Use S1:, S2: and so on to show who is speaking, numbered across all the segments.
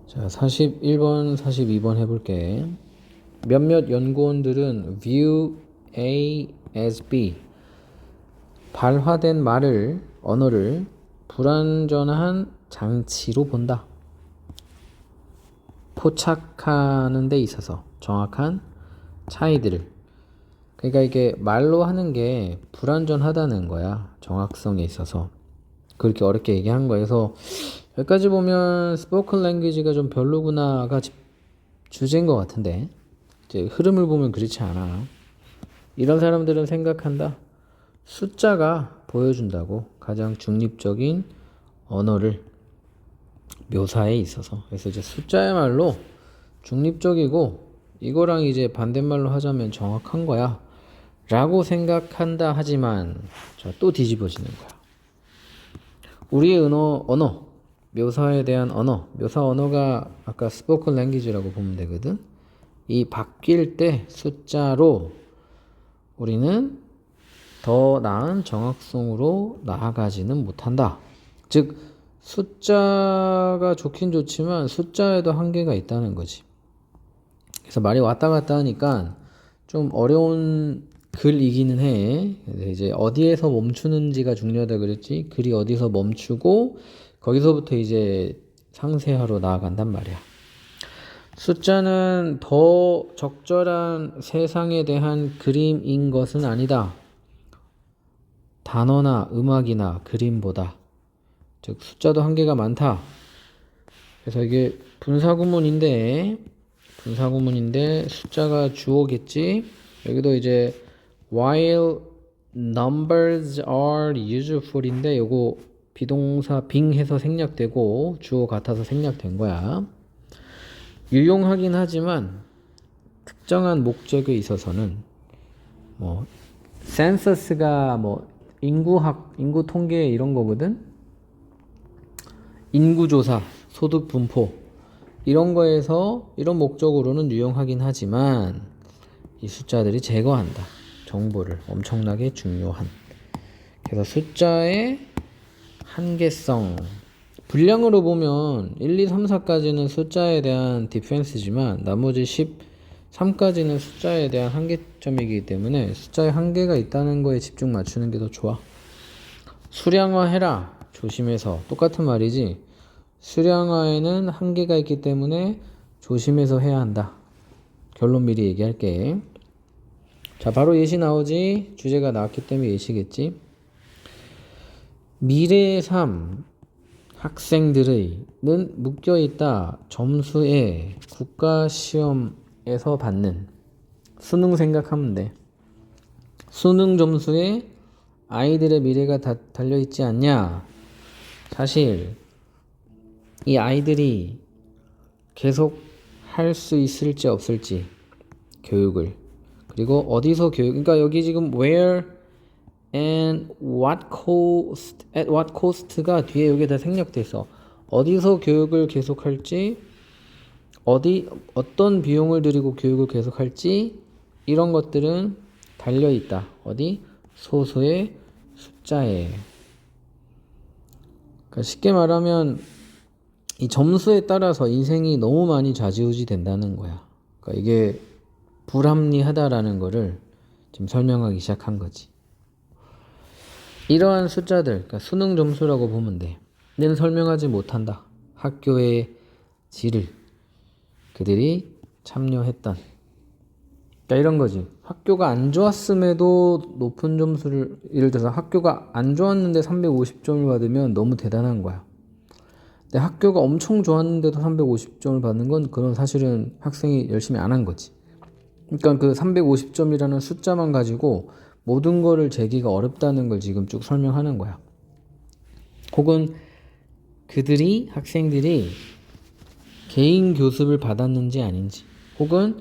S1: 자, 41번, 42번 해볼게. 몇몇 연구원들은 view A as B, 발화된 언어를 불완전한 장치로 본다. 포착하는 데 있어서 정확한 차이들을. 그러니까 이게 말로 하는 게 불완전하다는 거야. 정확성에 있어서. 그렇게 어렵게 얘기한 거여서 여기까지 보면 스포큰 랭귀지가 좀 별로구나가 주제인 것 같은데, 이제 흐름을 보면 그렇지 않아. 이런 사람들은 생각한다. 숫자가 보여준다고. 가장 중립적인 언어를 묘사에 있어서. 그래서 이제 숫자야말로 중립적이고 이거랑 이제 반대말로 하자면 정확한 거야 라고 생각한다. 하지만 자, 또 뒤집어지는 거야. 우리의 언어, 묘사에 대한 묘사 언어가 아까 스포큰 랭귀지라고 보면 되거든. 이 바뀔 때 숫자로 우리는 더 나은 정확성으로 나아가지는 못한다. 즉 숫자가 좋긴 좋지만 숫자에도 한계가 있다는 거지. 그래서 말이 왔다 갔다 하니까 좀 어려운 글이기는 해. 이제 어디에서 멈추는지가 중요하다 그랬지. 글이 어디서 멈추고 거기서부터 이제 상세하로 나아간단 말이야. 숫자는 더 적절한 세상에 대한 그림인 것은 아니다. 단어나 음악이나 그림보다. 즉 숫자도 한계가 많다. 그래서 이게 분사구문인데 숫자가 주어겠지. 여기도 이제 while numbers are useful인데 요거 비동사 being 해서 생략되고 주어 같아서 생략된 거야. 유용하긴 하지만 특정한 목적에 있어서는 뭐 census가 뭐 인구 통계 이런 거거든. 인구조사, 소득 분포 이런 거에서 이런 목적으로는 유용하긴 하지만 이 숫자들이 제거한다. 정보를 엄청나게 중요한. 그래서 숫자의 한계성. 분량으로 보면 1, 2, 3, 4까지는 숫자에 대한 디펜스지만 나머지 13까지는 숫자에 대한 한계점이기 때문에 숫자에 한계가 있다는 거에 집중 맞추는 게 더 좋아. 수량화해라. 조심해서. 똑같은 말이지. 수량화에는 한계가 있기 때문에 조심해서 해야 한다. 결론 미리 얘기할게. 자, 바로 예시 나오지. 주제가 나왔기 때문에 예시겠지. 미래의 삶 학생들의는 묶여있다. 점수에 국가시험에서 받는 수능 생각하면 돼. 수능 점수에 아이들의 미래가 다 달려있지 않냐. 사실 이 아이들이 계속 할 수 있을지 없을지 교육을, 그리고 어디서 그러니까 여기 지금 where and what cost, at what cost가 뒤에 여기에 다 생략돼 있어. 어디서 교육을 계속할지, 어떤 비용을 들이고 교육을 계속할지 이런 것들은 달려 있다. 어디? 소수의 숫자에. 그러니까 쉽게 말하면 이 점수에 따라서 인생이 너무 많이 좌지우지 된다는 거야. 그러니까 이게 불합리하다라는 거를 지금 설명하기 시작한 거지. 이러한 숫자들, 그러니까 수능 점수라고 보면 돼. 는 설명하지 못한다. 학교의 질을 그들이 참여했던. 그러니까 이런 거지. 학교가 안 좋았음에도 높은 점수를, 예를 들어서 학교가 안 좋았는데 350점을 받으면 너무 대단한 거야. 근데 학교가 엄청 좋았는데도 350점을 받는 건 그건 사실은 학생이 열심히 안 한 거지. 그러니까 그 350점이라는 숫자만 가지고 모든 거를 재기가 어렵다는 걸 지금 쭉 설명하는 거야. 혹은 학생들이 개인 교습을 받았는지 아닌지, 혹은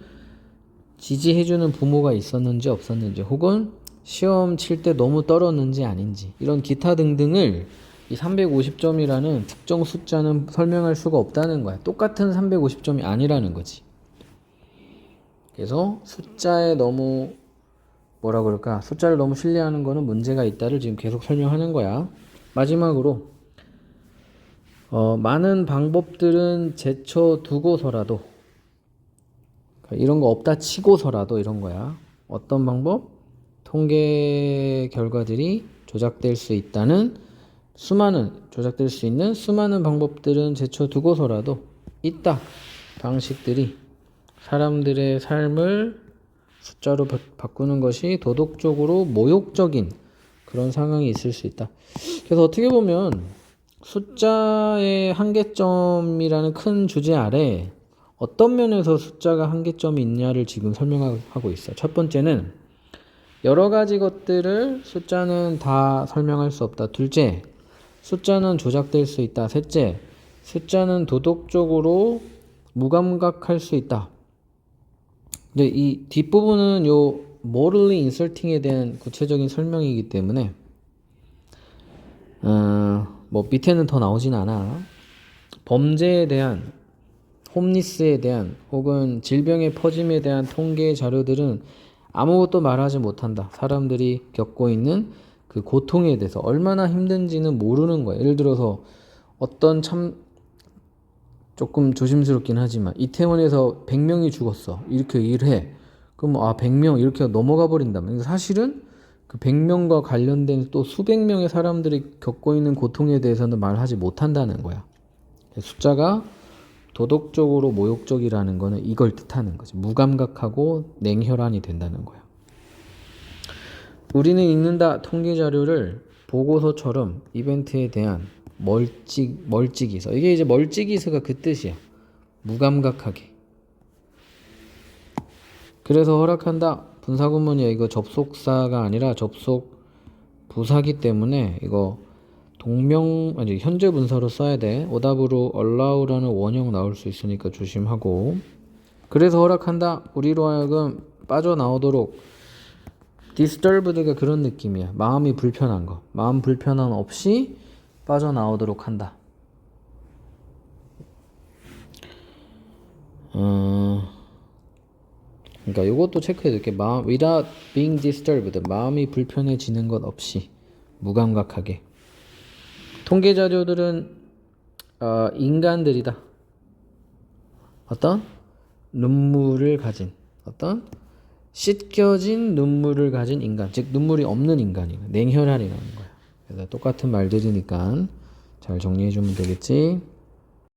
S1: 지지해주는 부모가 있었는지 없었는지, 혹은 시험 칠 때 너무 떨었는지 아닌지, 이런 기타 등등을 이 350점이라는 특정 숫자는 설명할 수가 없다는 거야. 똑같은 350점이 아니라는 거지. 그래서 숫자에 너무 숫자를 너무 신뢰하는 거는 문제가 있다를 지금 계속 설명하는 거야. 마지막으로 많은 방법들은 제쳐두고서라도 이런 거 없다 치고서라도 이런 거야. 어떤 방법? 통계 결과들이 조작될 수 있다는 조작될 수 있는 수많은 방법들은 제쳐두고서라도 있다. 방식들이 사람들의 삶을 숫자로 바꾸는 것이 도덕적으로 모욕적인 그런 상황이 있을 수 있다. 그래서 어떻게 보면 숫자의 한계점이라는 큰 주제 아래 어떤 면에서 숫자가 한계점이 있냐를 지금 설명하고 있어. 첫 번째는 여러 가지 것들을 숫자는 다 설명할 수 없다. 둘째, 숫자는 조작될 수 있다. 셋째, 숫자는 도덕적으로 무감각할 수 있다. 근데 이 뒷부분은 요 morally insulting에 대한 구체적인 설명이기 때문에 뭐 밑에는 더 나오진 않아. 범죄에 대한, 홈리스에 대한 혹은 질병의 퍼짐에 대한 통계 자료들은 아무것도 말하지 못한다. 사람들이 겪고 있는 그 고통에 대해서 얼마나 힘든지는 모르는 거야. 예를 들어서 어떤 참 조금 조심스럽긴 하지만 이태원에서 100명이 죽었어. 이렇게 얘기를 해. 그럼 100명 이렇게 넘어가 버린다면 사실은 그 100명과 관련된 또 수백 명의 사람들이 겪고 있는 고통에 대해서는 말하지 못한다는 거야. 숫자가 도덕적으로 모욕적이라는 거는 이걸 뜻하는 거지. 무감각하고 냉혈한이 된다는 거야. 우리는 읽는다 통계 자료를 보고서처럼 이벤트에 대한 멀찍이서. 이게 이제 멀찍이서가 그 뜻이야. 무감각하게. 그래서 허락한다. 분사구문이야. 이거 접속사가 아니라 접속 부사기 때문에 이거 현재 분사로 써야 돼. 오답으로 allow라는 원형 나올 수 있으니까 조심하고. 그래서 허락한다. 우리로 하여금 빠져나오도록. disturbed가 그런 느낌이야. 마음이 불편한 거. 마음 불편함 없이 빠져나오도록 한다. 그러니까 이것도 체크해둘게. without being disturbed. 마음이 불편해지는 것 없이 무감각하게. 통계 자료들은 인간들이다. 어떤 눈물을 가진, 어떤 씻겨진 눈물을 가진 인간, 즉 눈물이 없는 인간이다. 냉혈한이라는 거야. 그래서 똑같은 말들이니까 잘 정리해주면 되겠지.